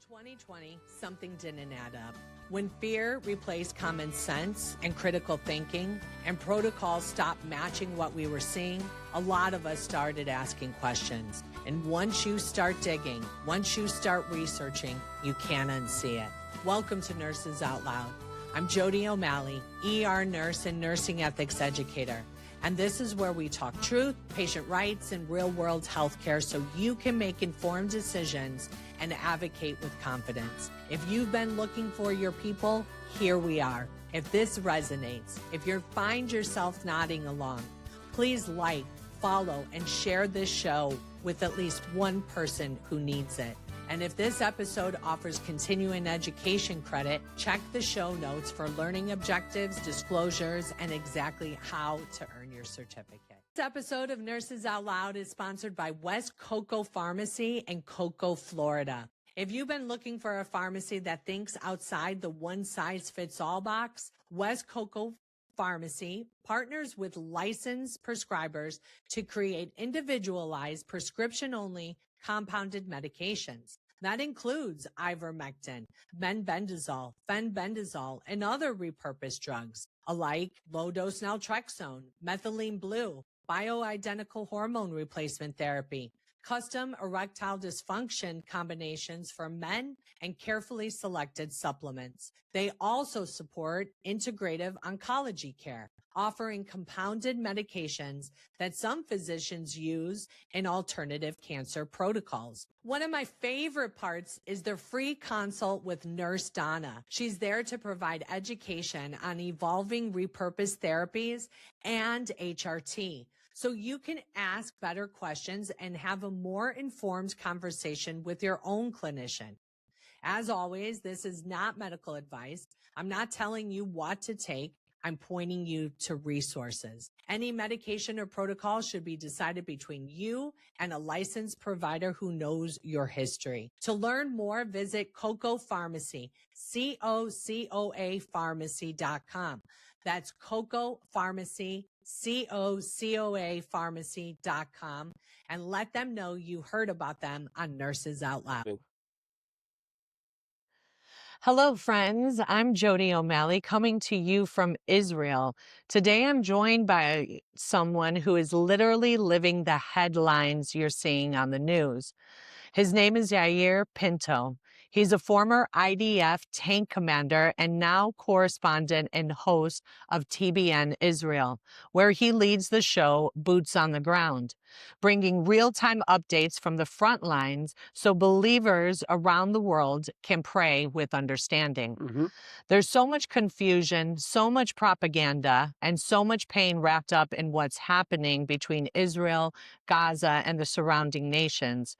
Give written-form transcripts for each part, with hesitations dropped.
2020, something didn't add up. When fear replaced common sense and critical thinking, and protocols stopped matching what we were seeing, a lot of us started asking questions. And once you start digging, once you start researching, you can't unsee it. Welcome to Nurses Out Loud. I'm Jodi O'Malley, ER nurse and nursing ethics educator. And this is where we talk truth, patient rights, and real-world healthcare so you can make informed decisions and advocate with confidence. If you've been looking for your people, here we are. If this resonates, if you find yourself nodding along, please like, follow, and share this show with at least one person who needs it. And if this episode offers continuing education credit, check the show notes for learning objectives, disclosures, and exactly how to earn your certificate. This episode of Nurses Out Loud is sponsored by West Cocoa Pharmacy in Cocoa, Florida. If you've been looking for a pharmacy that thinks outside the one-size-fits-all box, West Cocoa Pharmacy partners with licensed prescribers to create individualized prescription-only compounded medications. That includes ivermectin, benbendazole, fenbendazole, and other repurposed drugs, alike low-dose naltrexone, methylene blue, bioidentical hormone replacement therapy, custom erectile dysfunction combinations for men, and carefully selected supplements. They also support integrative oncology care, offering compounded medications that some physicians use in alternative cancer protocols. One of my favorite parts is their free consult with Nurse Donna. She's there to provide education on evolving repurposed therapies and HRT, so you can ask better questions and have a more informed conversation with your own clinician. As always, this is not medical advice. I'm not telling you what to take. I'm pointing you to resources. Any medication or protocol should be decided between you and a licensed provider who knows your history. To learn more, visit Cocoa Pharmacy, COCOA Pharmacy.com. That's Cocoa Pharmacy, COCOA Pharmacy.com, and let them know you heard about them on Nurses Out Loud. Hello, friends. I'm Jodi O'Malley coming to you from Israel. Today, I'm joined by someone who is literally living the headlines you're seeing on the news. His name is Yair Pinto. He's a former IDF tank commander and now correspondent and host of TBN Israel, where he leads the show Boots on the Ground, bringing real-time updates from the front lines so believers around the world can pray with understanding. There's so much confusion, so much propaganda, and so much pain wrapped up in what's happening between Israel, Gaza, and the surrounding nations.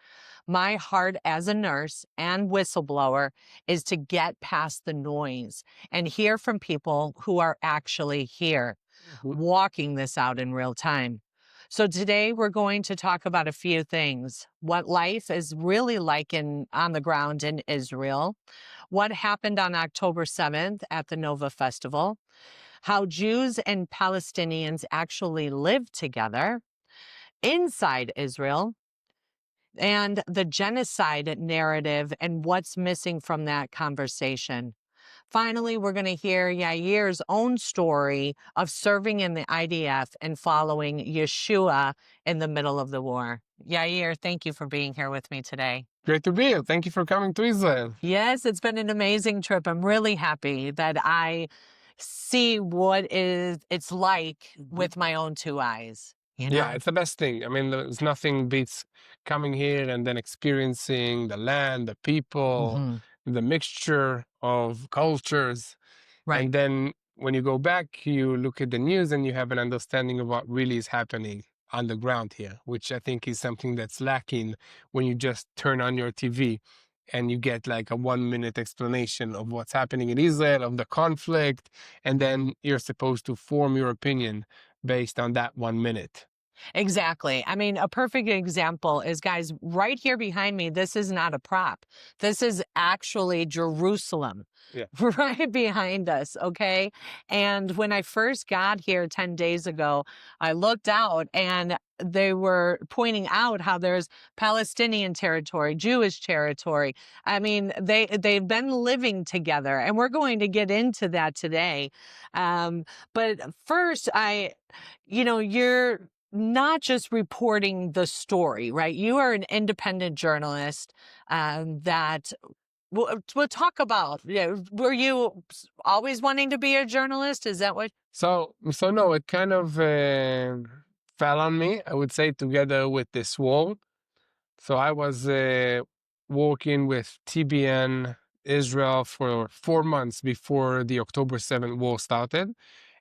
My heart as a nurse and whistleblower is to get past the noise and hear from people who are actually here, walking this out in real time. So today we're going to talk about a few things. What life is really like on the ground in Israel, what happened on October 7th at the Nova Festival, how Jews and Palestinians actually live together inside Israel, and the genocide narrative and what's missing from that conversation. Finally, we're going to hear Yair's own story of serving in the IDF and following Yeshua in the middle of the war. Yair, thank you for being here with me today. Great to be here. Thank you for coming to Israel. Yes, it's been an amazing trip. I'm really happy that I see what it's like with my own two eyes. You know? Yeah, it's the best thing. I mean, there's nothing beats coming here and then experiencing the land, the people, the mixture of cultures. Right. And then when you go back, you look at the news and you have an understanding of what really is happening on the ground here, which I think is something that's lacking when you just turn on your TV and you get like a 1-minute explanation of what's happening in Israel, of the conflict, and then you're supposed to form your opinion based on that 1 minute. Exactly. I mean, a perfect example is, guys, right here behind me, this is not a prop. This is actually Jerusalem. Yeah. Right behind us, okay? And when I first got here 10 days ago, I looked out and they were pointing out how there's Palestinian territory, Jewish territory. I mean, they've been living together, and we're going to get into that today. But first, you're not just reporting the story, right? You are an independent journalist that we'll talk about. Were you always wanting to be a journalist? Is that what? So no, it kind of fell on me, I would say, together with this war. So I was working with TBN Israel for 4 months before the October 7th war started.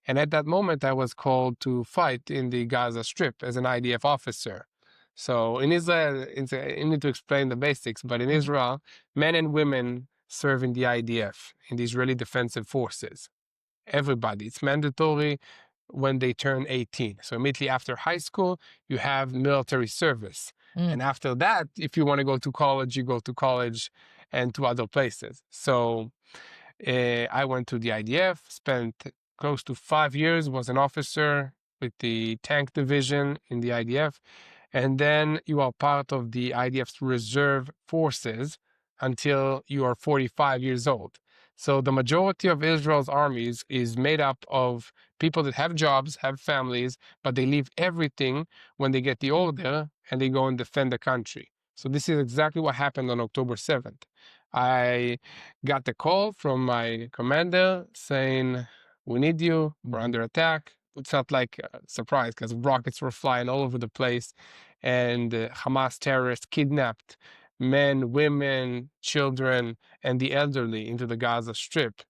And at that moment, I was called to fight in the Gaza Strip as an IDF officer. So in Israel, I need to explain the basics, but in Israel, men and women serve in the IDF, in the Israeli Defensive Forces. Everybody. It's mandatory when they turn 18. So immediately after high school, you have military service. And after that, if you want to go to college, you go to college and to other places. So I went to the IDF, spent close to 5 years, was an officer with the tank division in the IDF. And then you are part of the IDF's reserve forces until you are 45 years old. So the majority of Israel's armies is made up of people that have jobs, have families, but they leave everything when they get the order and they go and defend the country. So this is exactly what happened on October 7th. I got the call from my commander saying, we need you, we're under attack. It's not like a surprise because rockets were flying all over the place, and Hamas terrorists kidnapped men, women, children, and the elderly into the Gaza Strip.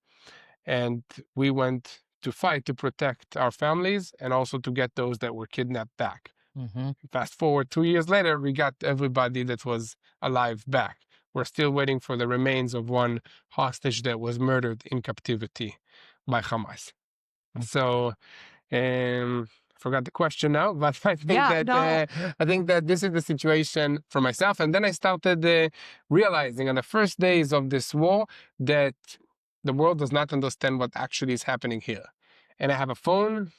And we went to fight to protect our families and also to get those that were kidnapped back. Fast forward 2 years later, we got everybody that was alive back. We're still waiting for the remains of one hostage that was murdered in captivity by Hamas. So, forgot the question now, but I think that this is the situation for myself. And then I started realizing on the first days of this war that the world does not understand what actually is happening here. And I have a phone.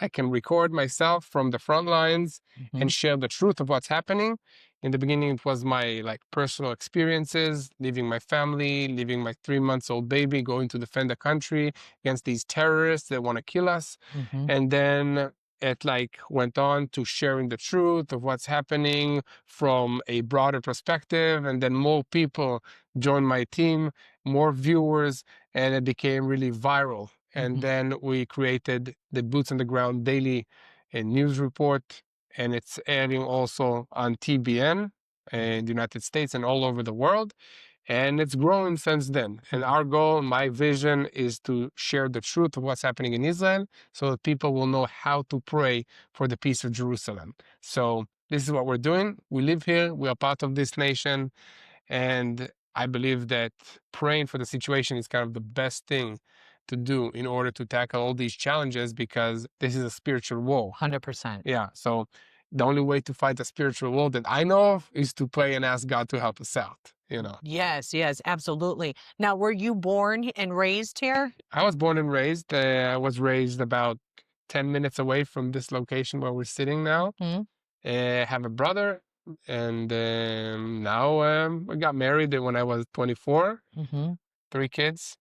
I can record myself from the front lines and share the truth of what's happening. In the beginning, it was my personal experiences, leaving my family, leaving my 3-month-old baby, going to defend the country against these terrorists that want to kill us. And then it went on to sharing the truth of what's happening from a broader perspective. And then more people joined my team, more viewers, and it became really viral. And then we created the Boots on the Ground daily news report, and it's airing also on TBN in the United States and all over the world. And it's growing since then. And our goal, my vision, is to share the truth of what's happening in Israel so that people will know how to pray for the peace of Jerusalem. So this is what we're doing. We live here. We are part of this nation. And I believe that praying for the situation is kind of the best thing to do in order to tackle all these challenges, because this is a spiritual war. 100%. Yeah. So the only way to fight a spiritual war that I know of is to pray and ask God to help us out, Yes, absolutely. Now, were you born and raised here? I was born and raised. I was raised about 10 minutes away from this location where we're sitting now. I have a brother, and now I got married when I was 24. 3 kids.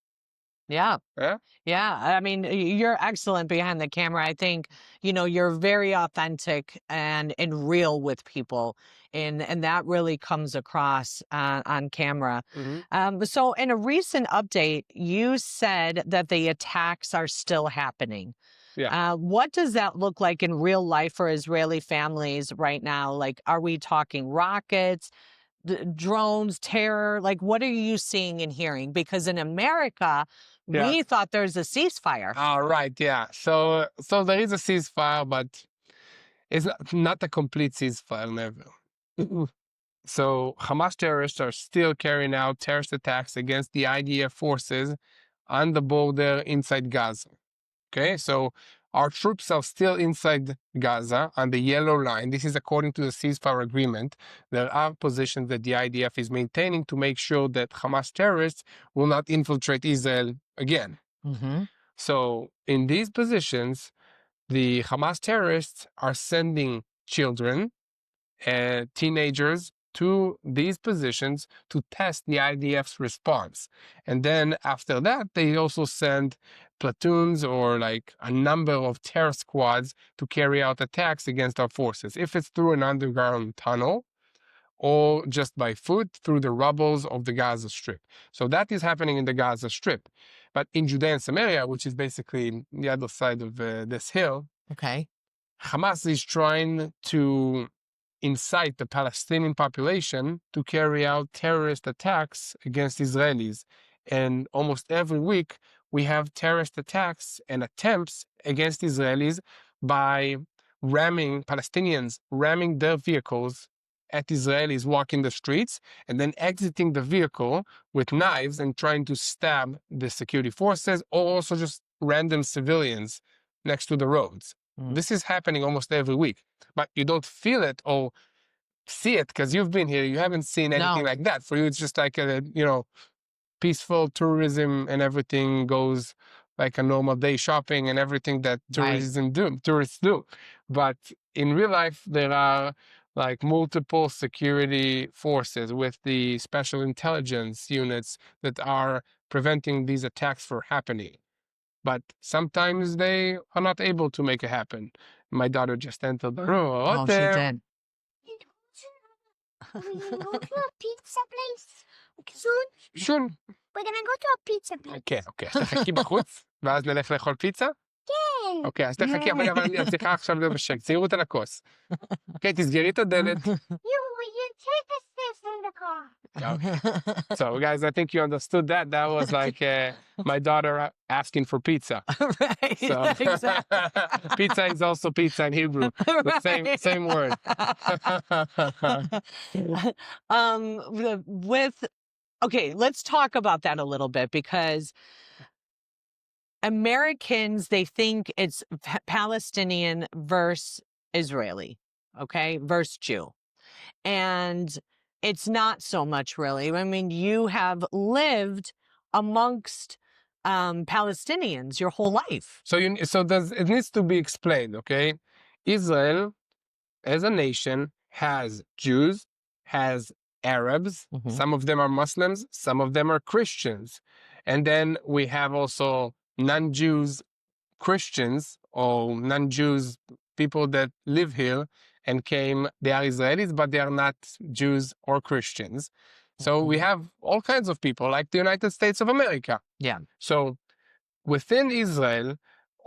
Yeah. Yeah. Yeah. I mean, you're excellent behind the camera. I think, you're very authentic and real with people. And that really comes across on camera. So in a recent update, you said that the attacks are still happening. Yeah. What does that look like in real life for Israeli families right now? Are we talking rockets, drones, terror? What are you seeing and hearing? Because in America, we thought there's a ceasefire. All right. Yeah. So there is a ceasefire, but it's not a complete ceasefire, never. So Hamas terrorists are still carrying out terrorist attacks against the IDF forces on the border inside Gaza. Okay. So Our troops are still inside Gaza on the yellow line. This is according to the ceasefire agreement. There are positions that the IDF is maintaining to make sure that Hamas terrorists will not infiltrate Israel again. Mm-hmm. So in these positions, the Hamas terrorists are sending children and teenagers to these positions to test the IDF's response. And then after that, they also send platoons or like a number of terror squads to carry out attacks against our forces. If it's through an underground tunnel or just by foot through the rubbles of the Gaza Strip. So that is happening in the Gaza Strip. But in Judea and Samaria, which is basically the other side of this hill, Okay. Hamas is trying to incite the Palestinian population to carry out terrorist attacks against Israelis. And almost every week, we have terrorist attacks and attempts against Israelis by Palestinians ramming their vehicles at Israelis walking the streets and then exiting the vehicle with knives and trying to stab the security forces or also just random civilians next to the roads. This is happening almost every week, but you don't feel it or see it because you've been here. You haven't seen anything like that. For you, it's just like a, peaceful tourism and everything goes like a normal day shopping and everything that tourists do. But in real life, there are like multiple security forces with the special intelligence units that are preventing these attacks from happening. But sometimes they are not able to make it happen. My daughter just entered the room. Oh, she did. We're gonna go to a pizza place soon. Soon. We're gonna go to a pizza place. כן, אוקיי. אז תחכי בחוץ, ואז נלך לאכול פיצה? כן. אוקיי, אז תחכי, אבל אני צריכה עכשיו להיות בשקט. ציירו אותה לכוס. אוקיי, תסגרי את הדלת. You take us this in the car. Okay. So, guys, I think you understood that. That was like my daughter asking for pizza. Right. So, Exactly. pizza is also pizza in Hebrew. The same word. Okay, let's talk about that a little bit because Americans, they think it's Palestinian versus Israeli, okay, versus Jew. And it's not so much really. I mean, you have lived amongst Palestinians your whole life. So it needs to be explained, okay? Israel, as a nation, has Jews, has Arabs. Mhm. Some of them are Muslims, some of them are Christians. And then we have also non-Jews Christians or non-Jews people that live here and they are Israelis, but they are not Jews or Christians. So we have all kinds of people like the United States of America. Yeah. So within Israel,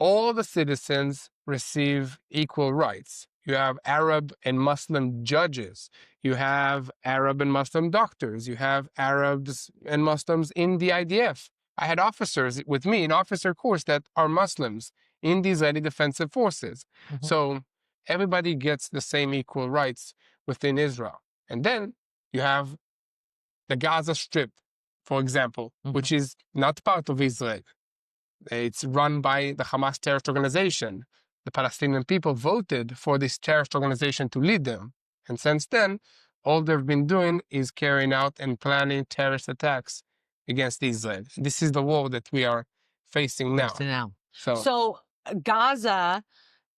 all the citizens receive equal rights. You have Arab and Muslim judges. You have Arab and Muslim doctors. You have Arabs and Muslims in the IDF. I had officers with me in officer course that are Muslims in the Israeli Defensive Forces. Mhm. So everybody gets the same equal rights within Israel. And then you have the Gaza Strip, for example, which is not part of Israel. It's run by the Hamas terrorist organization. The Palestinian people voted for this terrorist organization to lead them. And since then, all they've been doing is carrying out and planning terrorist attacks against Israel. This is the war that we are facing now. So Gaza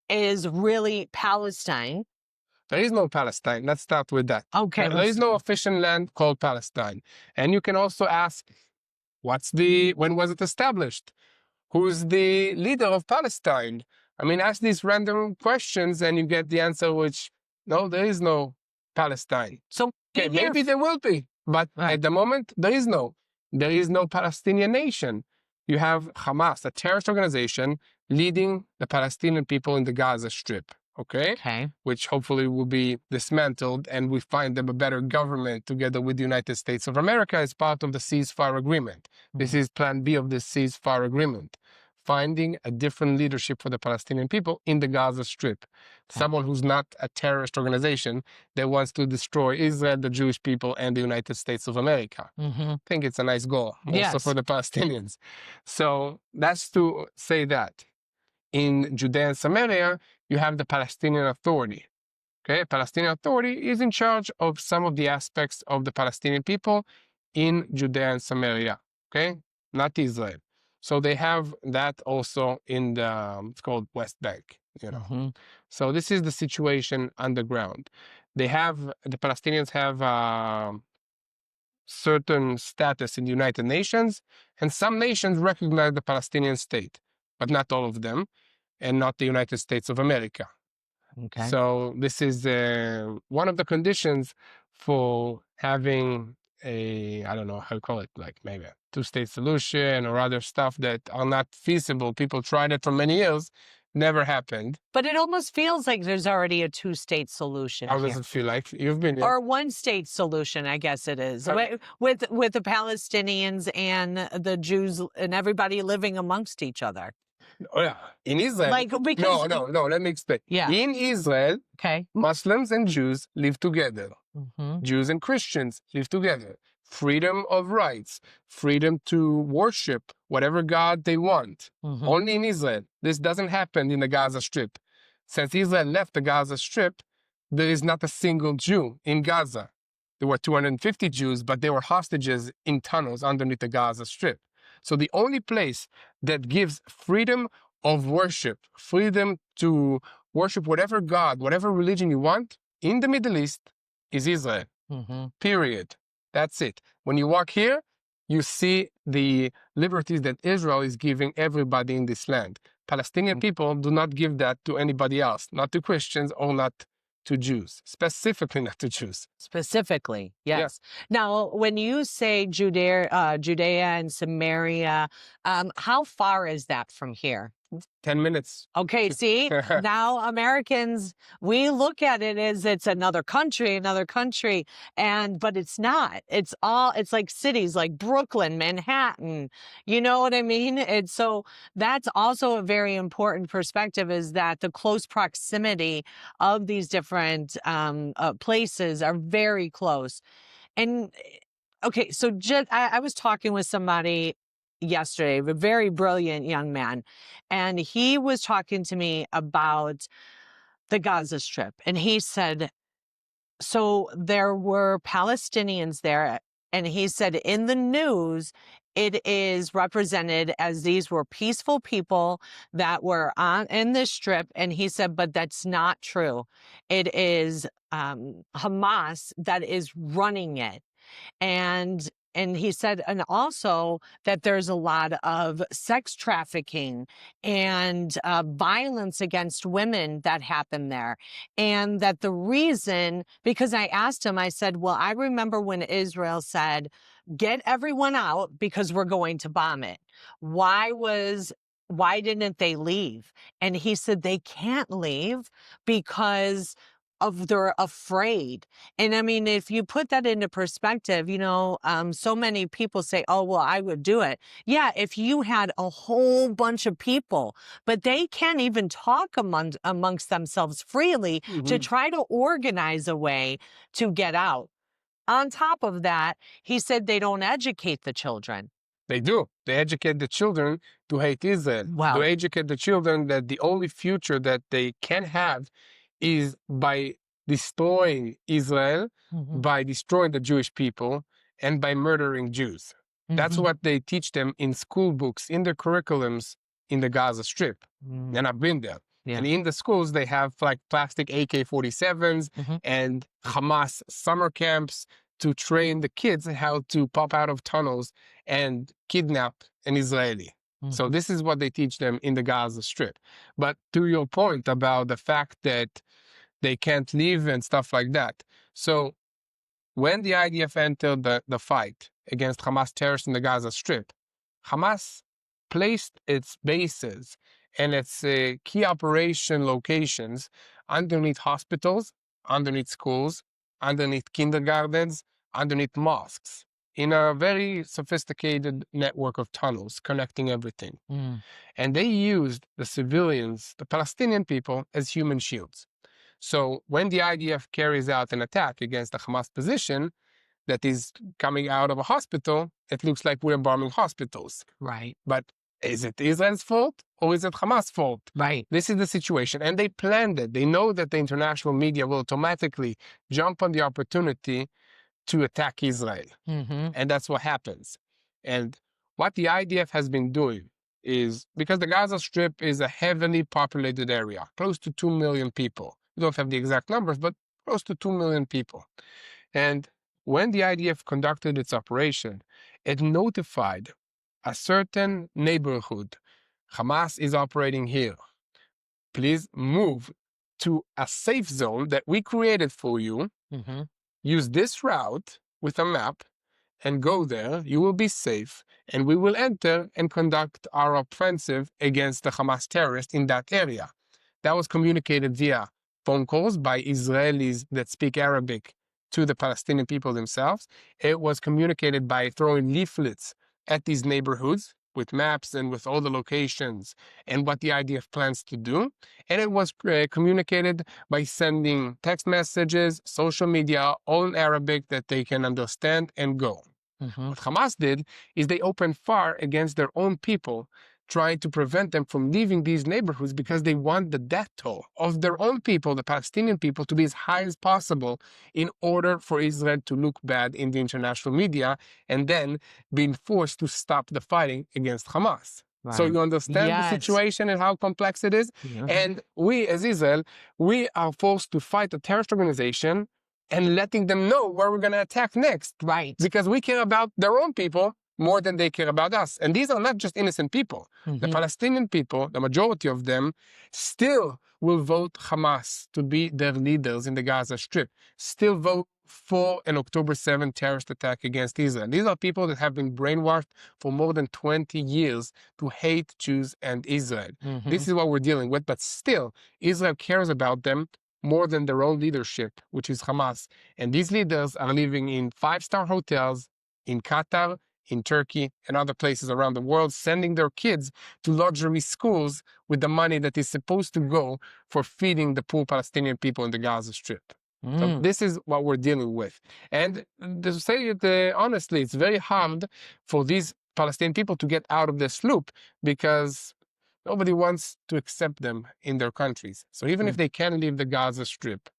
is really Palestine. There is no Palestine. Let's start with that. Okay. There is no official land called Palestine. And you can also ask, when was it established? Who's the leader of Palestine? I mean, ask these random questions and you get the answer, which, no, there is no Palestine. So okay, maybe there will be, but at the moment, there is no Palestinian nation. You have Hamas, a terrorist organization, leading the Palestinian people in the Gaza Strip, okay? Which hopefully will be dismantled and we find them a better government together with the United States of America as part of the ceasefire agreement. This is plan B of the ceasefire agreement. Finding a different leadership for the Palestinian people in the Gaza Strip. Someone who's not a terrorist organization that wants to destroy Israel, the Jewish people, and the United States of America. I think it's a nice goal, also for the Palestinians. So that's to say that. in Judea and Samaria, you have the Palestinian Authority. Okay, Palestinian Authority is in charge of some of the aspects of the Palestinian people in Judea and Samaria. Okay, not Israel. So they have that also in the it's called West Bank. So this is the situation underground. The Palestinians have certain status in the United Nations, and some nations recognize the Palestinian state, but not all of them, and not the United States of America. Okay. So this is one of the conditions for having I don't know how to call it, like maybe a two-state solution or other stuff that are not feasible. People tried it for many years, never happened. But it almost feels like there's already a two-state solution How here. does it feel like? You've been here. Or one-state solution, I guess it is, with the Palestinians and the Jews and everybody living amongst each other. Oh, yeah. In Israel. No, let me explain. Yeah. In Israel, Okay. Muslims and Jews live together. Jews and Christians live together. Freedom of rights, freedom to worship whatever God they want. Only in Israel. This doesn't happen in the Gaza Strip. Since Israel left the Gaza Strip, there is not a single Jew in Gaza. There were 250 Jews, but they were hostages in tunnels underneath the Gaza Strip. So the only place that gives freedom of worship, freedom to worship whatever God, whatever religion you want in the Middle East is Israel. Period. That's it. When you walk here, you see the liberties that Israel is giving everybody in this land. Palestinian people do not give that to anybody else, not to Christians or not to Jews, specifically not to Jews. Specifically, yes. Now, when you say Judea and Samaria, how far is that from here? 10 minutes. Okay, see, now Americans, we look at it as it's another country, but it's not. It's like cities like Brooklyn, Manhattan, you know what I mean? And so that's also a very important perspective, is that the close proximity of these different places are very close. And okay, so I was talking with somebody yesterday, a very brilliant young man, and he was talking to me about the Gaza Strip. And he said, so there were Palestinians there, and he said in the news, it is represented as these were peaceful people that were in this strip. And he said, but that's not true. It is Hamas that is running it. And he said, and also that there's a lot of sex trafficking and violence against women that happen there. And that the reason, because I asked him, I said, well, I remember when Israel said, get everyone out because we're going to bomb it. Why didn't they leave? And he said, they can't leave because they're afraid. And I mean, if you put that into perspective, so many people say, oh, well, I would do it. Yeah, if you had a whole bunch of people, but they can't even talk amongst themselves freely to try to organize a way to get out. On top of that, he said they don't educate the children. They do. They educate the children to hate Israel. Wow. They educate the children that the only future that they can have is by destroying Israel, by destroying the Jewish people, and by murdering Jews. That's what they teach them in school books, in their curriculums in the Gaza Strip. And I've been there. And in the schools, they have like plastic AK-47s and Hamas summer camps to train the kids how to pop out of tunnels and kidnap an Israeli. So this is what they teach them in the Gaza Strip. But to your point about the fact that they can't leave and stuff like that. So when the IDF entered the fight against Hamas terrorists in the Gaza Strip, Hamas placed its bases and its key operation locations underneath hospitals, underneath schools, underneath kindergartens, underneath mosques, in a very sophisticated network of tunnels connecting everything. And they used the civilians, the Palestinian people, as human shields. So when the IDF carries out an attack against the Hamas position that is coming out of a hospital, it looks like we're bombing hospitals. Right. But Is it Israel's fault or is it Hamas' fault? Right. This is the situation. And they planned it. They know that the international media will automatically jump on the opportunity to attack Israel. Mm-hmm. And that's what happens. And what the IDF has been doing is, because the Gaza Strip is a heavily populated area, close to 2 million people. We don't have the exact numbers, but close to 2 million people. And when the IDF conducted its operation, it notified a certain neighborhood. Hamas is operating here. Please move to a safe zone that we created for you. Mm-hmm. Use this route with a map and go there. You will be safe, and we will enter and conduct our offensive against the Hamas terrorists in that area. That was communicated via phone calls by Israelis that speak Arabic to the Palestinian people themselves. It was communicated by throwing leaflets at these neighborhoods with maps and with all the locations and what the IDF plans to do. And it was communicated by sending text messages, social media, all in Arabic that they can understand and go. Mm-hmm. What Hamas did is they opened fire against their own people, trying to prevent them from leaving these neighborhoods because they want the death toll of their own people, the Palestinian people, to be as high as possible in order for Israel to look bad in the international media and then being forced to stop the fighting against Hamas. Right. So you understand Yes. the situation and how complex it is? Yeah. And we, as Israel, we are forced to fight a terrorist organization and letting them know where we're going to attack next. Right. Because we care about their own people more than they care about us. And these are not just innocent people. Mm-hmm. The Palestinian people, the majority of them, still will vote Hamas to be their leaders in the Gaza Strip, still vote for an October 7th terrorist attack against Israel. These are people that have been brainwashed for more than 20 years to hate Jews and Israel. Mm-hmm. This is what we're dealing with, but still, Israel cares about them more than their own leadership, which is Hamas. And these leaders are living in 5-star hotels in Qatar, in Turkey, and other places around the world, sending their kids to luxury schools with the money that is supposed to go for feeding the poor Palestinian people in the Gaza Strip. So this is what we're dealing with. And to say it honestly, it's very hard for these Palestinian people to get out of this loop because nobody wants to accept them in their countries. So even if they can leave the Gaza Strip,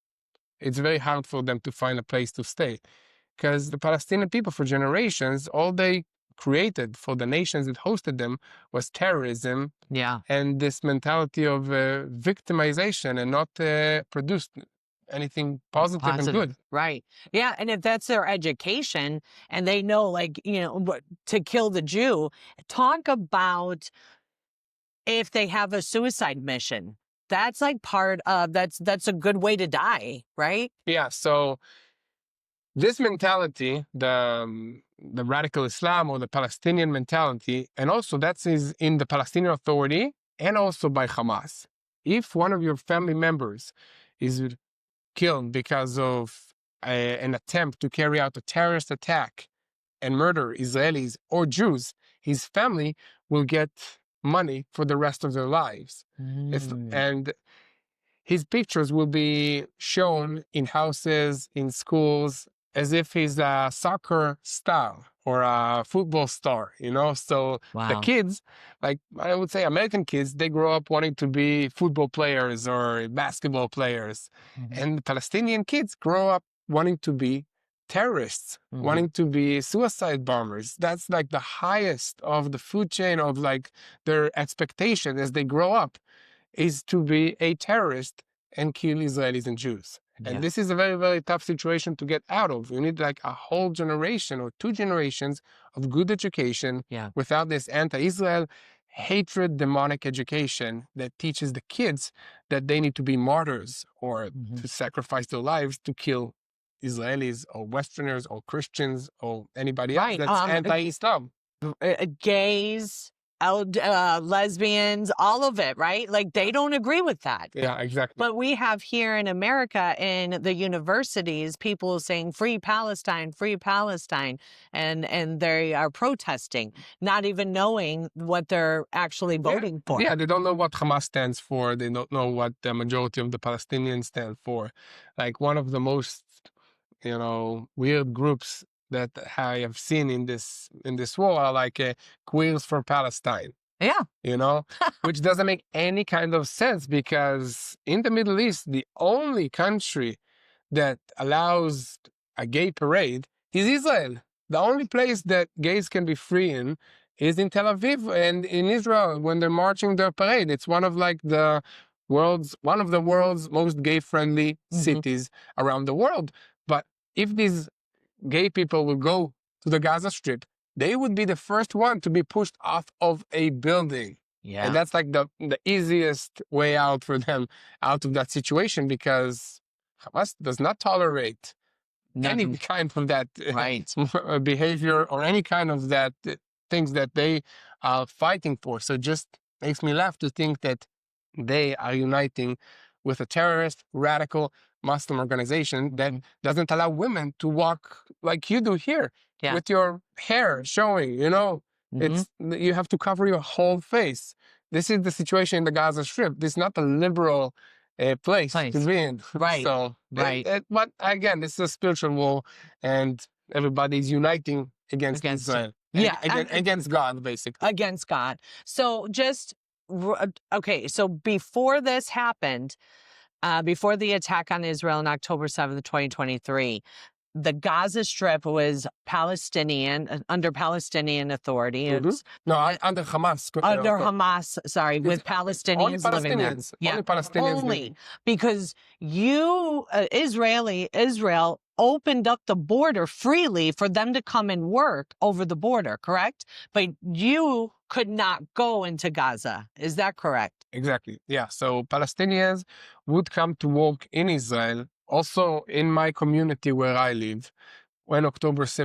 it's very hard for them to find a place to stay. Because the Palestinian people, for generations, all they created for the nations that hosted them was terrorism Yeah. and this mentality of victimization and not produced anything positive and good. Right. Yeah. And if that's their education and they know, like, you know, to kill the Jew, talk about if they have a suicide mission. That's like part of, that's a good way to die, right? Yeah. So this mentality, the radical Islam or the Palestinian mentality, and also that is in the Palestinian Authority and also by Hamas. If one of your family members is killed because of an attempt to carry out a terrorist attack and murder Israelis or Jews, his family will get money for the rest of their lives. And his pictures will be shown in houses, in schools, as if he's a soccer star or a football star, you know? So the kids, like I would say American kids, they grow up wanting to be football players or basketball players. And the Palestinian kids grow up wanting to be terrorists, wanting to be suicide bombers. That's like the highest of the food chain of like their expectation as they grow up, is to be a terrorist and kill Israelis and Jews. And this is a very, very tough situation to get out of. You need like a whole generation or 2 generations of good education without this anti-Israel hatred, demonic education that teaches the kids that they need to be martyrs or to sacrifice their lives to kill Israelis or Westerners or Christians or anybody else that's anti-Islam. Gays, lesbians, all of it, right? Like they don't agree with that. Yeah, exactly. But we have here in America, in the universities, people saying free Palestine, and they are protesting, not even knowing what they're actually voting for. Yeah, they don't know what Hamas stands for. They don't know what the majority of the Palestinians stand for. Like one of the most, you know, weird groups that I have seen in this war are like Queers for Palestine. Yeah. you know, which doesn't make any kind of sense because in the Middle East, the only country that allows a gay parade is Israel. The only place that gays can be free in is in Tel Aviv and in Israel when they're marching their parade. It's one of the world's most gay-friendly cities around the world. But if these gay people will go to the Gaza Strip, they would be the first one to be pushed off of a building. Yeah. And that's like the easiest way out for them out of that situation because Hamas does not tolerate any kind of that Right. behavior or any kind of that things that they are fighting for. So it just makes me laugh to think that they are uniting with a terrorist, radical Muslim organization that doesn't allow women to walk like you do here with your hair showing, you know. It's you have to cover your whole face. This is the situation in the Gaza Strip. This is not a liberal place to be in. Right. So, Right. but again, this is a spiritual war, and everybody's uniting against Israel. Yeah. Against God, basically. Against God. So just, okay, so before this happened, before the attack on Israel on October 7th, 2023, the Gaza Strip was Palestinian, under Palestinian authority. It's No, under Hamas. under Hamas, sorry, with only Palestinians living there. Palestinians. Only Palestinians Only living. because Israel opened up the border freely for them to come and work over the border, correct? But you could not go into Gaza. Is that correct? Exactly. Yeah. So Palestinians would come to work in Israel. Also in my community where I live, when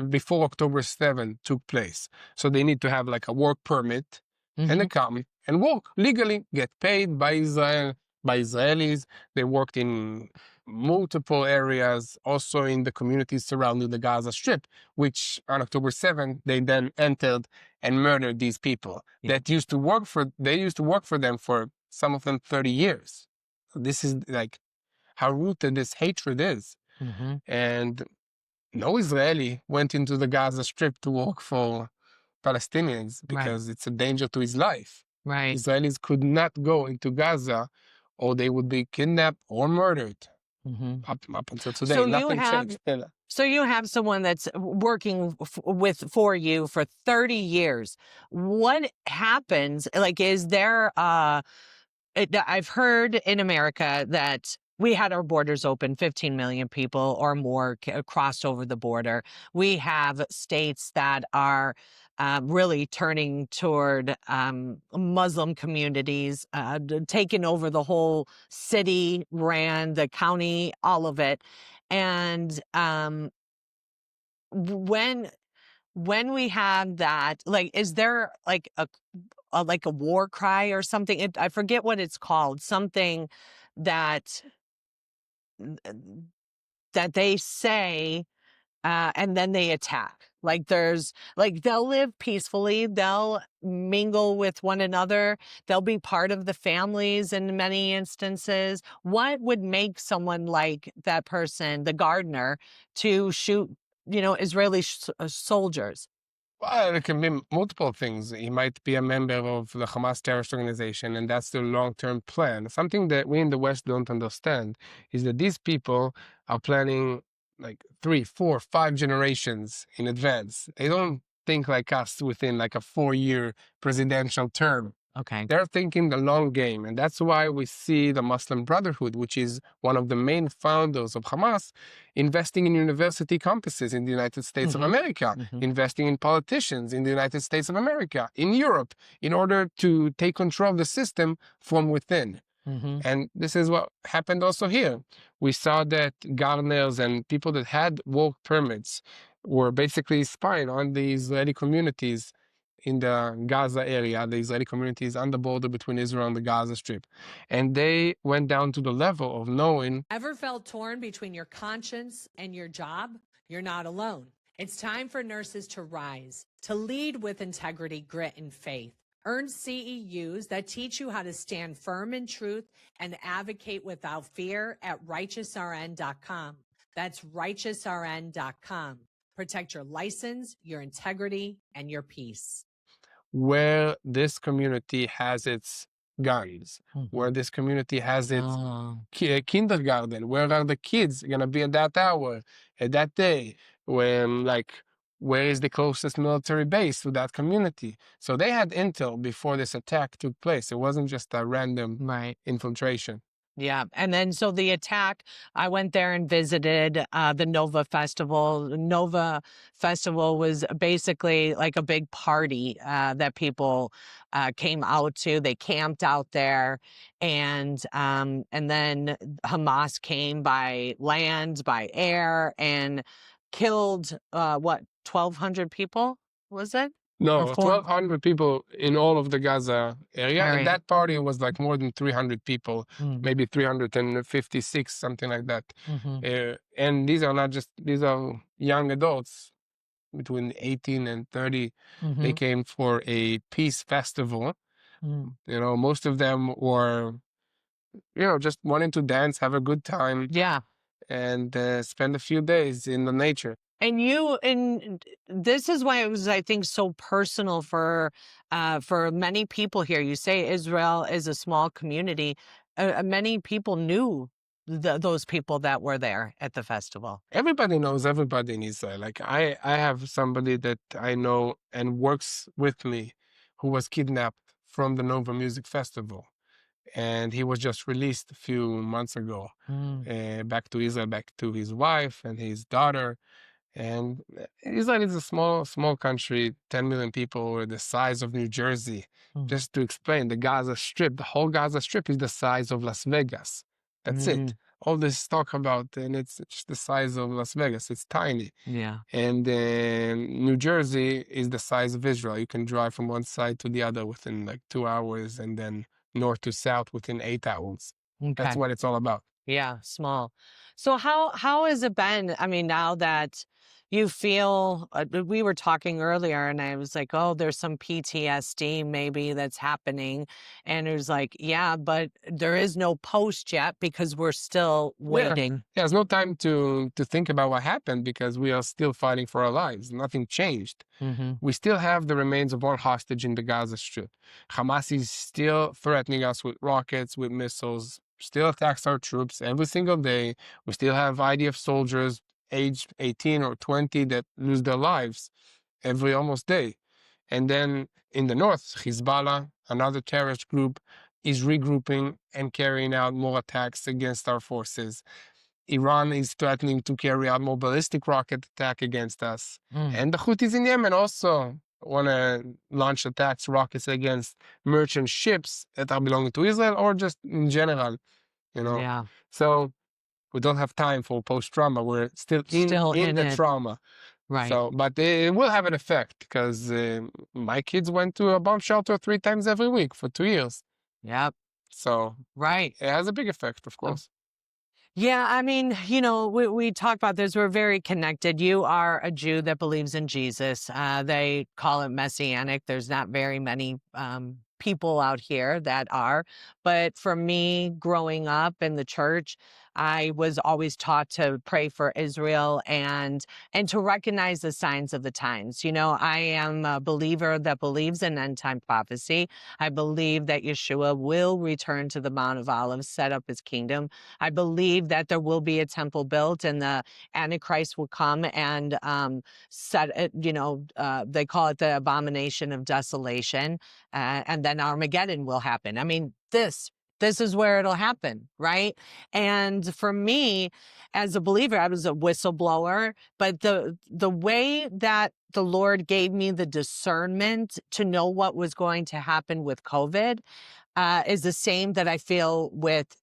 before October 7 took place. So they need to have like a work permit and they come and work legally, get paid by Israelis. They worked in multiple areas, also in the communities surrounding the Gaza Strip, which on October 7th, they then entered and murdered these people that used to work for them for some of them 30 years. This is like how rooted this hatred is. And no Israeli went into the Gaza Strip to work for Palestinians because it's a danger to his life. Right. Israelis could not go into Gaza or they would be kidnapped or murdered. Up until today, So nothing changed. So you have someone that's working for you for 30 years. What happens? Like, is there, I've heard in America that we had our borders open, 15 million people or more crossed over the border. We have states that are really turning toward Muslim communities, taking over the whole city, the county, all of it. And when we have that, like, is there like a war cry or something? I forget what it's called. Something that they say, and then they attack. Like they'll live peacefully. They'll mingle with one another. They'll be part of the families in many instances. What would make someone like that person, the gardener, to shoot, Israeli soldiers? Well, it can be multiple things. He might be a member of the Hamas terrorist organization, and that's the long-term plan. Something that we in the West don't understand is that these people are planning like 3, 4, 5 generations in advance. They don't think like us within like a 4-year presidential term. Okay. They're thinking the long game. And that's why we see the Muslim Brotherhood, which is one of the main founders of Hamas, investing in university campuses in the United States of America, investing in politicians in the United States of America, in Europe, in order to take control of the system from within. And this is what happened also here. We saw that gardeners and people that had work permits were basically spying on the Israeli communities in the Gaza area, the Israeli communities on the border between Israel and the Gaza Strip. And they went down to the level of knowing. Ever felt torn between your conscience and your job? You're not alone. It's time for nurses to rise, to lead with integrity, grit, and faith. Earn CEUs that teach you how to stand firm in truth and advocate without fear at righteousrn.com. That's righteousrn.com. Protect your license, your integrity, and your peace. where this community has its guns, where this community has its Oh, kindergarten, where are the kids going to be at that hour, at that day, when, like, where is the closest military base to that community? So they had intel before this attack took place. It wasn't just a random right. infiltration. Yeah. And then so the attack, I went there and visited the Nova Festival. The Nova Festival was basically like a big party that people came out to. They camped out there, and then Hamas came by land, by air, and killed what, 1,200 people? Was it? Or No, four? 1,200 people in all of the Gaza area. All And right. that party was like more than 300 people, Mm, maybe 356, something like that. mhm. And these are young adults between 18 and 30. They Mhm. came for a peace festival. Mm. Most of them were, just wanting to dance, have a good time, Yeah. and spend a few days in the nature. And this is why it was, I think, so personal for many people here. You say Israel is a small community. Many people knew those people that were there at the festival. Everybody knows everybody in Israel. Like I have somebody that I know and works with me who was kidnapped from the Nova Music Festival. And he was just released a few months ago, Mm, back to Israel, back to his wife and his daughter. And Israel is a small country, 10 million people, we're the size of New Jersey. mm, Just to explain, the Gaza Strip, the whole Gaza Strip is the size of Las Vegas. That's it. mm, All this talk about, and it's just the size of Las Vegas. It's tiny. yeah. And New Jersey is the size of Israel. You can drive from one side to the other within like 2 hours, and then north to south within 8 hours. That's Okay. what it's all about. Yeah, small. So how has it been? I mean, now that you feel, we were talking earlier, and I was like, oh, there's some PTSD maybe that's happening, and it was like, yeah, but there is no post yet because we're still Yeah. waiting. Yeah, there's no time to think about what happened because we are still fighting for our lives. Nothing changed. Mm-hmm. We still have the remains of one hostage in the Gaza Strip. Hamas is still threatening us with rockets, with missiles, still attacks our troops every single day. We still have IDF soldiers aged 18 or 20 that lose their lives every almost day. And then in the north, Hezbollah, another terrorist group, is regrouping and carrying out more attacks against our forces. Iran is threatening to carry out more ballistic rocket attack against us. Mm. And the Houthis in Yemen also want to launch attacks, rockets against merchant ships that are belonging to Israel or just in general, Yeah, So we don't have time for post-trauma. We're still in the it. trauma. Right. So, but it will have an effect because my kids went to a bomb shelter 3 times every week for 2 years. Yep. So Right. it has a big effect, of course. Yeah, I mean, we talk about this. We're very connected. You are a Jew that believes in Jesus. They call it messianic. There's not very many people out here that are. But for me, growing up in the church, I was always taught to pray for Israel and to recognize the signs of the times. I am a believer that believes in end time prophecy. I believe that Yeshua will return to the Mount of Olives, set up his kingdom. I believe that there will be a temple built and the Antichrist will come and set it, they call it the abomination of desolation. And then Armageddon will happen. I mean, this is where it'll happen, right? And for me, as a believer, I was a whistleblower, but the way that the Lord gave me the discernment to know what was going to happen with COVID is the same that I feel with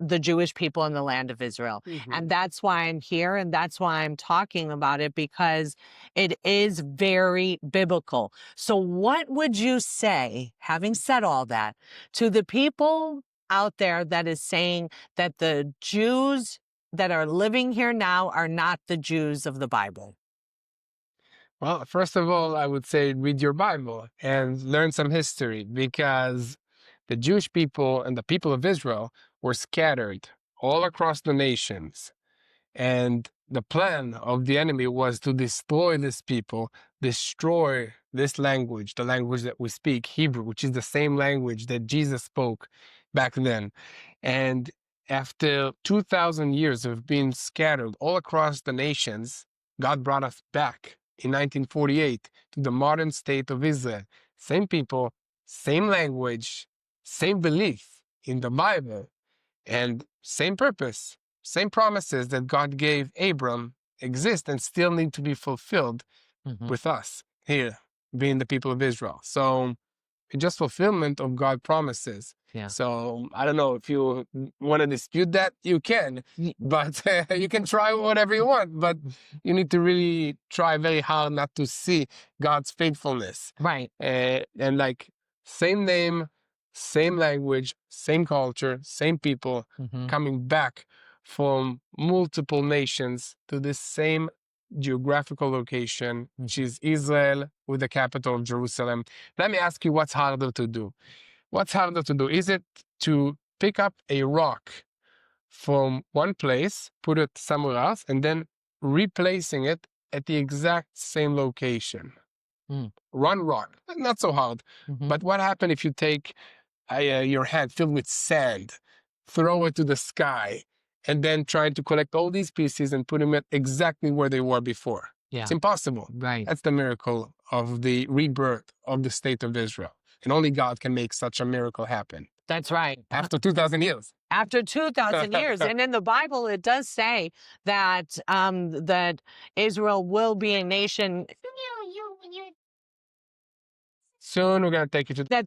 the Jewish people in the land of Israel. And that's why I'm here and that's why I'm talking about it, because it is very biblical. So what would you say, having said all that, to the people out there that is saying that the Jews that are living here now are not the Jews of the Bible? Well, first of all, I would say read your Bible and learn some history because the Jewish people and the people of Israel were scattered all across the nations. And the plan of the enemy was to destroy these people, destroy this language, the language that we speak, Hebrew, which is the same language that Jesus spoke back then. And after 2,000 years of being scattered all across the nations, God brought us back in 1948 to the modern state of Israel. Same people, same language, same belief in the Bible, and same purpose, same promises that God gave Abram exist and still need to be fulfilled with us here, being the people of Israel. So it's just fulfillment of God's promises. Yeah. So I don't know if you want to dispute that, you can, but you can try whatever you want, but you need to really try very hard not to see God's faithfulness. Right. And like same name, same language, same culture, same people coming back from multiple nations to this same geographical location, which is Israel with the capital of Jerusalem. Let me ask you, what's harder to do? What's harder to do? Is it to pick up a rock from one place, put it somewhere else, and then replacing it at the exact same location? One rock, not so hard. But what happens if you take your hand filled with sand, throw it to the sky, and then try to collect all these pieces and put them at exactly where they were before? Yeah. It's impossible. Right. That's the miracle of the rebirth of the state of Israel. And only God can make such a miracle happen. That's right. After 2,000 years. After 2,000 years. And in the Bible, it does say that that Israel will be a nation. Soon we're going to take you to That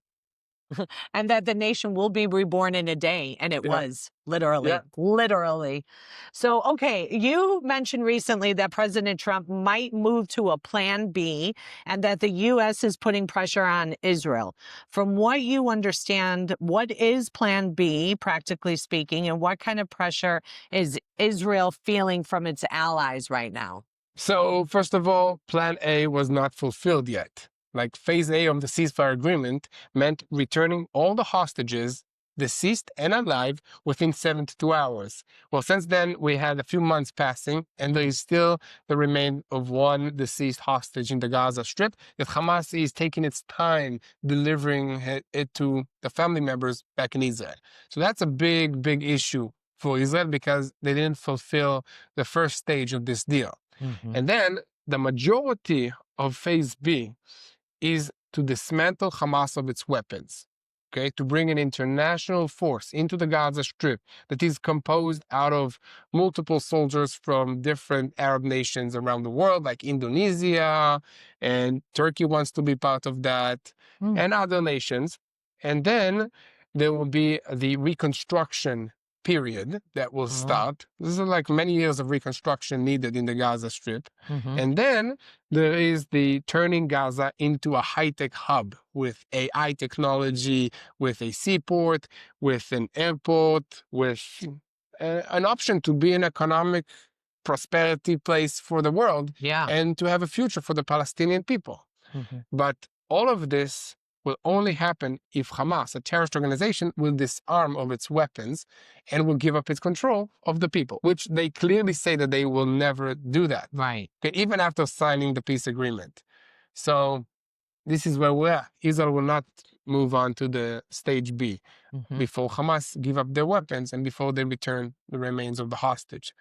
and that the nation will be reborn in a day. And it was literally, Yeah. literally. So, okay, you mentioned recently that President Trump might move to a plan B and that the U.S. is putting pressure on Israel. From what you understand, what is plan B, practically speaking, and what kind of pressure is Israel feeling from its allies right now? So, first of all, Plan A was not fulfilled yet. Like Phase A of the ceasefire agreement meant returning all the hostages, deceased and alive, within 72 hours. Well, since then, we had a few months passing, and there is still the remain of one deceased hostage in the Gaza Strip that Hamas is taking its time delivering it to the family members back in Israel. So that's a big, big issue for Israel because they didn't fulfill the first stage of this deal. And then the majority of Phase B is to dismantle Hamas of its weapons, okay, to bring an international force into the Gaza Strip that is composed out of multiple soldiers from different Arab nations around the world, like Indonesia, and Turkey wants to be part of that, and other nations. And then there will be the reconstruction period that will start. This is like many years of reconstruction needed in the Gaza Strip. And then there is the turning Gaza into a high-tech hub with AI technology, with a seaport, with an airport, with an option to be an economic prosperity place for the world and to have a future for the Palestinian people. But all of this will only happen if Hamas, a terrorist organization, will disarm of its weapons and will give up its control of the people, which they clearly say that they will never do that. Right. Okay, even after signing the peace agreement. So this is where we're at. Israel will not move on to the stage B before Hamas give up their weapons and before they return the remains of the hostage.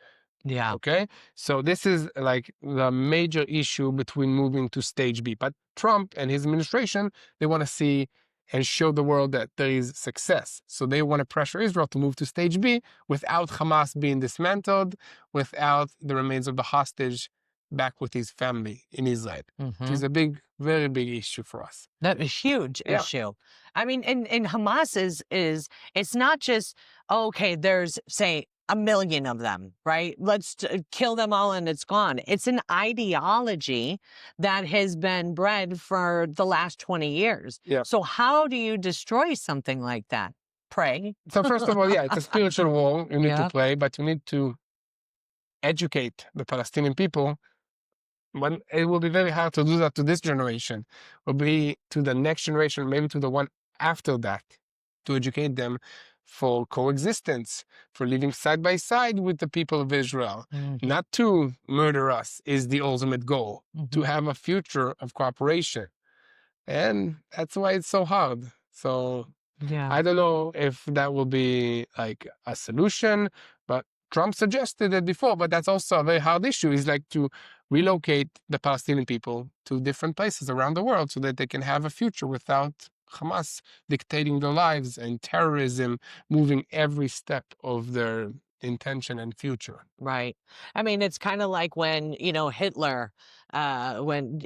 Yeah. Okay, so this is like the major issue between moving to stage B. But Trump and his administration, they want to see and show the world that there is success. So they want to pressure Israel to move to stage B without Hamas being dismantled, without the remains of the hostage back with his family in Israel, which is a big, very big issue for us. That a huge issue. I mean, and Hamas is it's not just, okay, there's, say, 1 million of them, right? Let's kill them all and it's gone. It's an ideology that has been bred for the last 20 years. Yeah. So how do you destroy something like that? Pray. So first of all, it's a spiritual war you need to play, but you need to educate the Palestinian people. But it will be very hard to do that to this generation. It will be to the next generation, maybe to the one after that, to educate them for coexistence, for living side by side with the people of Israel. Not to murder us is the ultimate goal, to have a future of cooperation. And that's why it's so hard. So Yeah. I don't know if that will be like a solution, but Trump suggested it before, but that's also a very hard issue, is like to relocate the Palestinian people to different places around the world so that they can have a future without Hamas dictating their lives and terrorism moving every step of their intention and future. Right. I mean, it's kind of like when, Hitler, when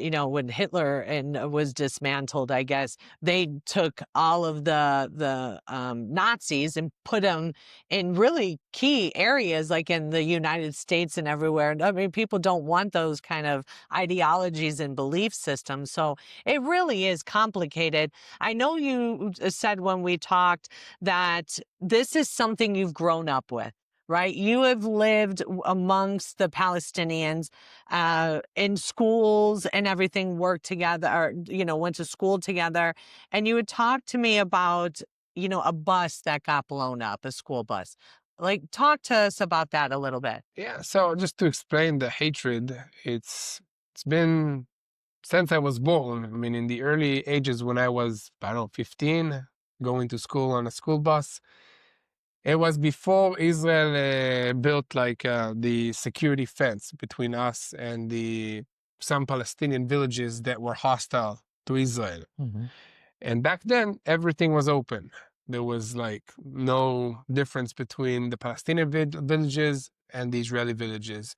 Hitler and was dismantled, I guess they took all of the Nazis and put them in really key areas, like in the United States and everywhere. I mean, people don't want those kind of ideologies and belief systems. So it really is complicated. I know you said when we talked that this is something you've grown up with. Right? You have lived amongst the Palestinians in schools and everything, worked together, or, went to school together. And you would talk to me about, a bus that got blown up, a school bus. Like, talk to us about that a little bit. Yeah, so just to explain the hatred, it's been since I was born. I mean, in the early ages when I was, I don't know, 15, going to school on a school bus. It was before Israel built like the security fence between us and some Palestinian villages that were hostile to Israel. Mm-hmm. And back then, everything was open. There was like no difference between the Palestinian villages and the Israeli villages.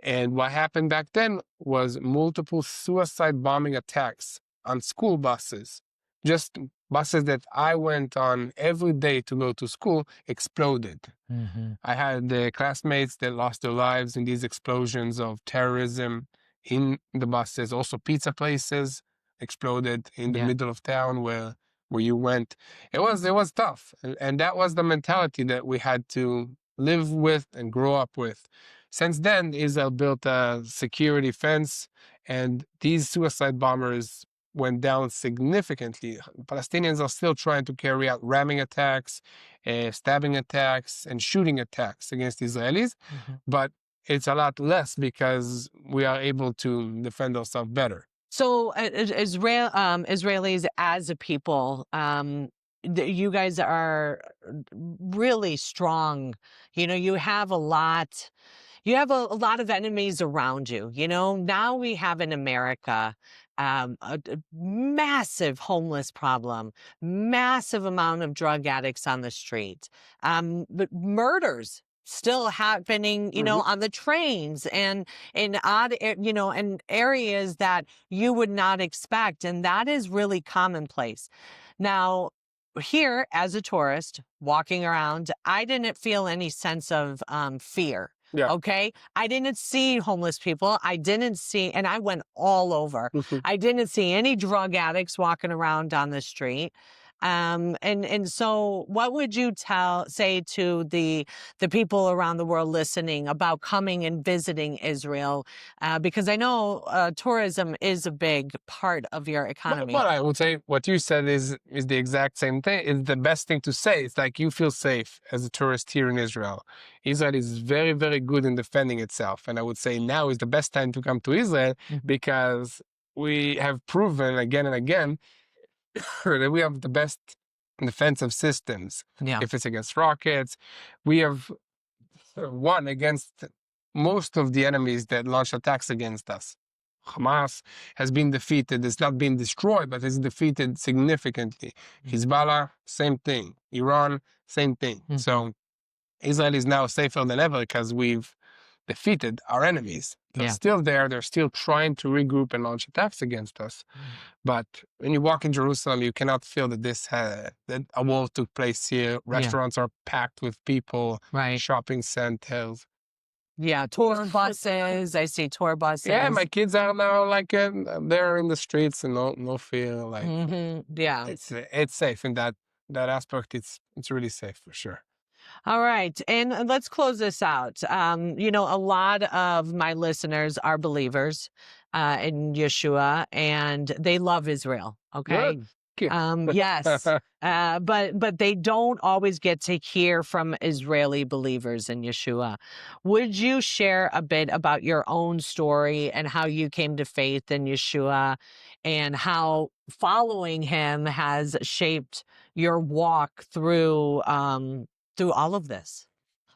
And what happened back then was multiple suicide bombing attacks on school buses. Just buses that I went on every day to go to school exploded. Mm-hmm. I had classmates that lost their lives in these explosions of terrorism in the buses. Also, pizza places exploded in the middle of town where you went. It was tough, and that was the mentality that we had to live with and grow up with. Since then, Israel built a security fence, and these suicide bombers went down significantly. Palestinians are still trying to carry out ramming attacks, stabbing attacks, and shooting attacks against Israelis, but it's a lot less because we are able to defend ourselves better. So Israelis as a people, you guys are really strong. You have a lot. You have a lot of enemies around you. Now we have in America a massive homeless problem, massive amount of drug addicts on the street, but murders still happening, on the trains and in odd, in areas that you would not expect. And that is really commonplace. Now, here as a tourist walking around, I didn't feel any sense of fear. Yeah. Okay. I didn't see homeless people. And I went all over. I didn't see any drug addicts walking around on the street. And so what would you say to the people around the world listening about coming and visiting Israel? Because I know tourism is a big part of your economy. But I would say what you said is the exact same thing. It's the best thing to say. It's like you feel safe as a tourist here in Israel. Israel is very, very good in defending itself. And I would say now is the best time to come to Israel because we have proven again and again that we have the best defensive systems. Yeah. If it's against rockets, we have won against most of the enemies that launch attacks against us. Hamas has been defeated. It's not been destroyed, but it's defeated significantly. Hezbollah, same thing. Iran, same thing. So Israel is now safer than ever because we've defeated our enemies. They're still there. They're still trying to regroup and launch attacks against us. But when you walk in Jerusalem, you cannot feel that that a war took place here. Restaurants are packed with people. Right. Shopping centers. Yeah, tour buses. I see tour buses. Yeah, my kids are now like they're in the streets and no fear. Like yeah, it's safe in that aspect. It's really safe for sure. All right. And let's close this out. A lot of my listeners are believers in Yeshua and they love Israel. Okay. Good. Yes. But they don't always get to hear from Israeli believers in Yeshua. Would you share a bit about your own story and how you came to faith in Yeshua and how following him has shaped your walk through all of this?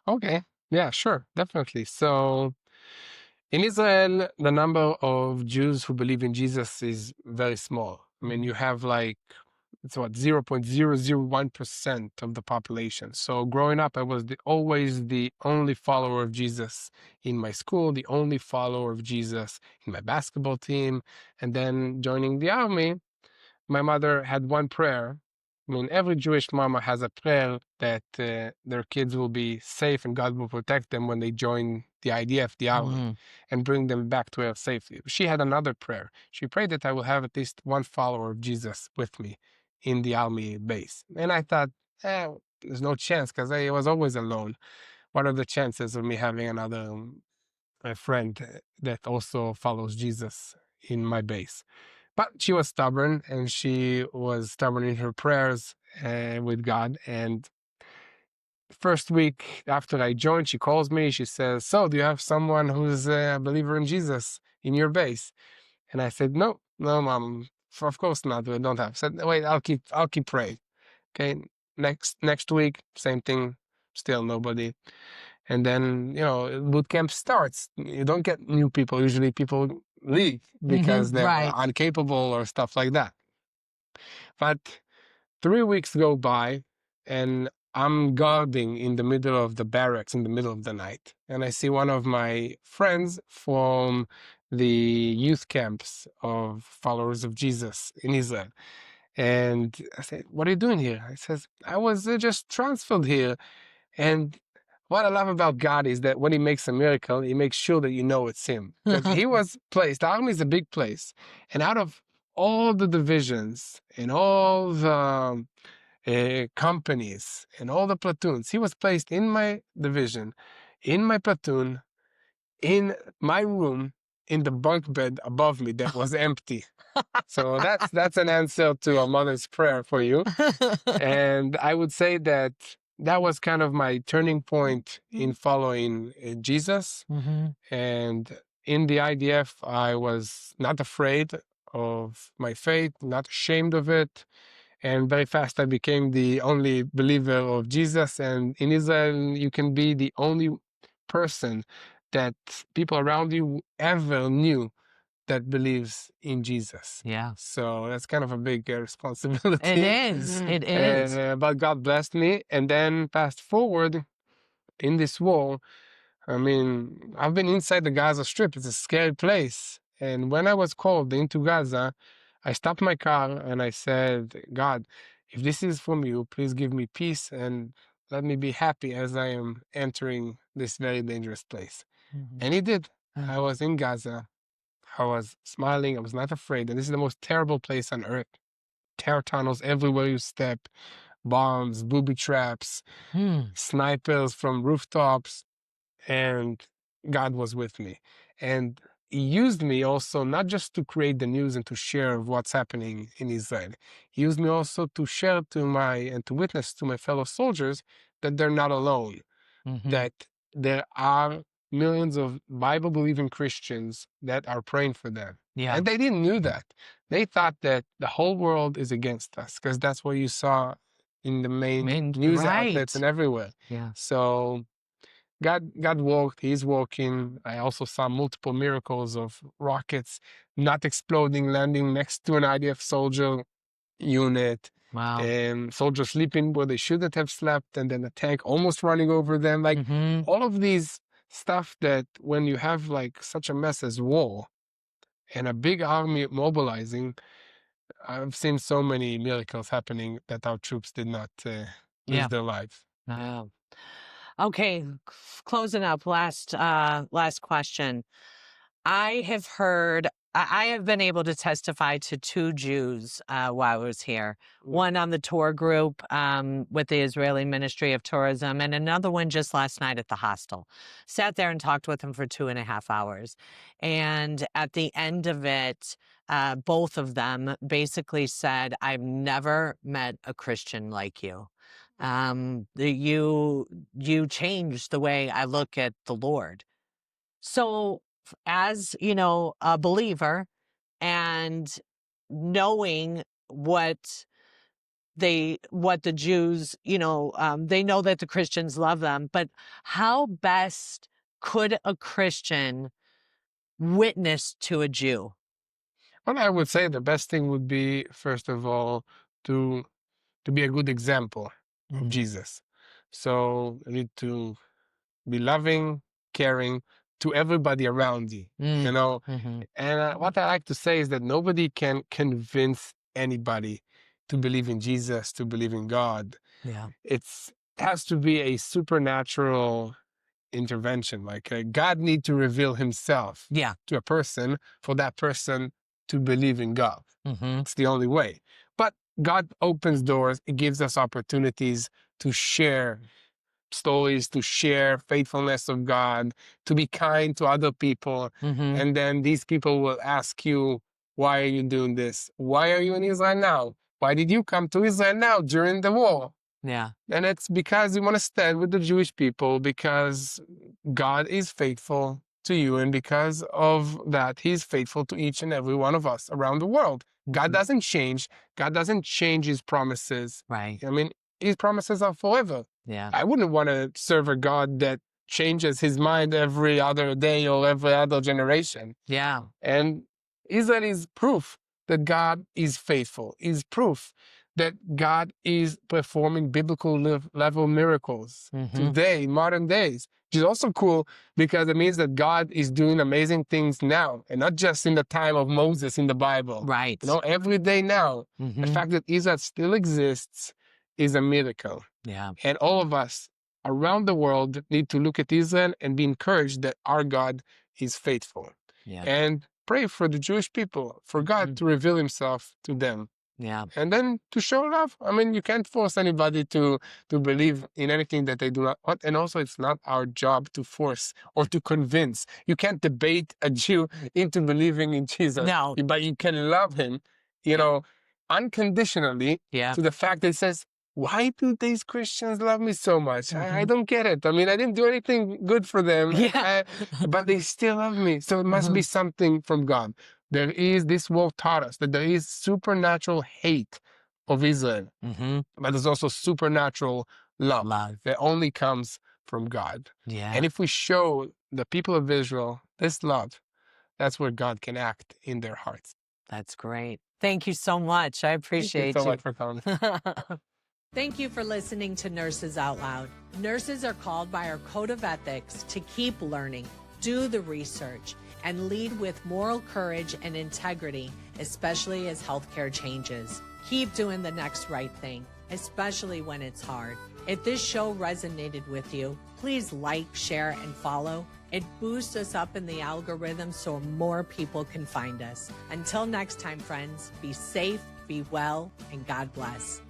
Okay. Yeah, sure. Definitely. So in Israel, the number of Jews who believe in Jesus is very small. I mean, you have like, it's what, 0.001% of the population. So growing up, I was always the only follower of Jesus in my school, the only follower of Jesus in my basketball team. And then joining the army, my mother had one prayer. I mean, every Jewish mama has a prayer that their kids will be safe and God will protect them when they join the IDF, the army, and bring them back to Earth safely. She had another prayer. She prayed that I will have at least one follower of Jesus with me in the army base. And I thought, there's no chance because I was always alone. What are the chances of me having another friend that also follows Jesus in my base? But she was stubborn, and she was stubborn in her prayers with God. And first week after I joined, she calls me. She says, "So, do you have someone who's a believer in Jesus in your base?" And I said, "No, no, Mom. Of course not. We don't have." I said, "Wait, I'll keep praying." Okay. Next week, same thing. Still nobody. And then, boot camp starts. You don't get new people. Usually people leave because they're Right. incapable or stuff like that. But 3 weeks go by and I'm guarding in the middle of the barracks in the middle of the night. And I see one of my friends from the youth camps of followers of Jesus in Israel. And I said, "What are you doing here?" He says, "I was just transferred here." And what I love about God is that when he makes a miracle, he makes sure that you know it's him. Because he was placed, the army is a big place. And out of all the divisions and all the companies and all the platoons, he was placed in my division, in my platoon, in my room, in the bunk bed above me that was empty. So that's an answer to a mother's prayer for you. And I would say that was kind of my turning point in following Jesus. And in the IDF, I was not afraid of my faith, not ashamed of it. And very fast, I became the only believer of Jesus. And in Israel, you can be the only person that people around you ever knew that believes in Jesus. Yeah. So that's kind of a big responsibility. It is. It is. But God blessed me. And then fast forward in this war, I mean, I've been inside the Gaza Strip. It's a scary place. And when I was called into Gaza, I stopped my car and I said, "God, if this is from you, please give me peace and let me be happy as I am entering this very dangerous place." And he did. I was in Gaza. I was smiling. I was not afraid. And this is the most terrible place on earth. Terror tunnels everywhere you step, bombs, booby traps, snipers from rooftops. And God was with me. And he used me also not just to create the news and to share what's happening in Israel. He used me also to share and to witness to my fellow soldiers that they're not alone, that there are millions of Bible-believing Christians that are praying for them. Yeah. And they didn't know that. They thought that the whole world is against us because that's what you saw in the main news outlets and everywhere. Yeah. So God worked, he's working. I also saw multiple miracles of rockets not exploding, landing next to an IDF soldier unit. Wow. And soldiers sleeping where they shouldn't have slept, and then a tank almost running over them. Like all of these stuff that when you have like such a mess as war and a big army mobilizing, I've seen so many miracles happening that our troops did not lose their lives. Wow. Okay, closing up, last question. I have been able to testify to 2 Jews while I was here. One on the tour group with the Israeli Ministry of Tourism, and another one just last night at the hostel. Sat there and talked with him for 2.5 hours. And at the end of it, both of them basically said, I've never met a Christian like you. You changed the way I look at the Lord. So as, a believer and knowing what the Jews, they know that the Christians love them, but how best could a Christian witness to a Jew? Well, I would say the best thing would be, first of all, to be a good example of Jesus. So you need to be loving, caring to everybody around you, you know. And what I like to say is that nobody can convince anybody to believe in Jesus, to believe in God. Yeah. It has to be a supernatural intervention. Like God need to reveal himself Yeah. to a person for that person to believe in God. It's the only way. But God opens doors. It gives us opportunities to share stories, to share faithfulness of God, to be kind to other people. And then these people will ask you, why are you doing this? Why are you in Israel now? Why did you come to Israel now during the war? Yeah. And it's because we want to stand with the Jewish people, because God is faithful to you, and because of that, he's faithful to each and every one of us around the world. God doesn't change. God doesn't change his promises. Right. I mean, his promises are forever. Yeah. I wouldn't want to serve a God that changes his mind every other day or every other generation. Yeah. And Israel is proof that God is faithful, is proof that God is performing biblical level miracles today, modern days, which is also cool because it means that God is doing amazing things now, and not just in the time of Moses in the Bible. Right. Every day now. The fact that Israel still exists is a miracle. Yeah. And all of us around the world need to look at Israel and be encouraged that our God is faithful. Yeah. And pray for the Jewish people, for God to reveal himself to them. Yeah. And then to show love. I mean, you can't force anybody to believe in anything that they do not want. And also, it's not our job to force or to convince. You can't debate a Jew into believing in Jesus. No. But you can love him, unconditionally, Yeah. to the fact that it says, why do these Christians love me so much? I don't get it. I mean, I didn't do anything good for them, but they still love me. So it must be something from God. There is, this war taught us that there is supernatural hate of Israel, but there's also supernatural love that only comes from God. Yeah. And if we show the people of Israel this love, that's where God can act in their hearts. That's great. Thank you so much. I appreciate Thank you so much for coming. Thank you for listening to Nurses Out Loud. Nurses are called by our code of ethics to keep learning, do the research, and lead with moral courage and integrity, especially as healthcare changes. Keep doing the next right thing, especially when it's hard. If this show resonated with you, please like, share, and follow. It boosts us up in the algorithm so more people can find us. Until next time, friends, be safe, be well, and God bless.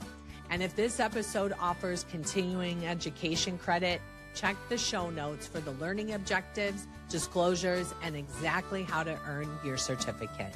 And if this episode offers continuing education credit, check the show notes for the learning objectives, disclosures, and exactly how to earn your certificate.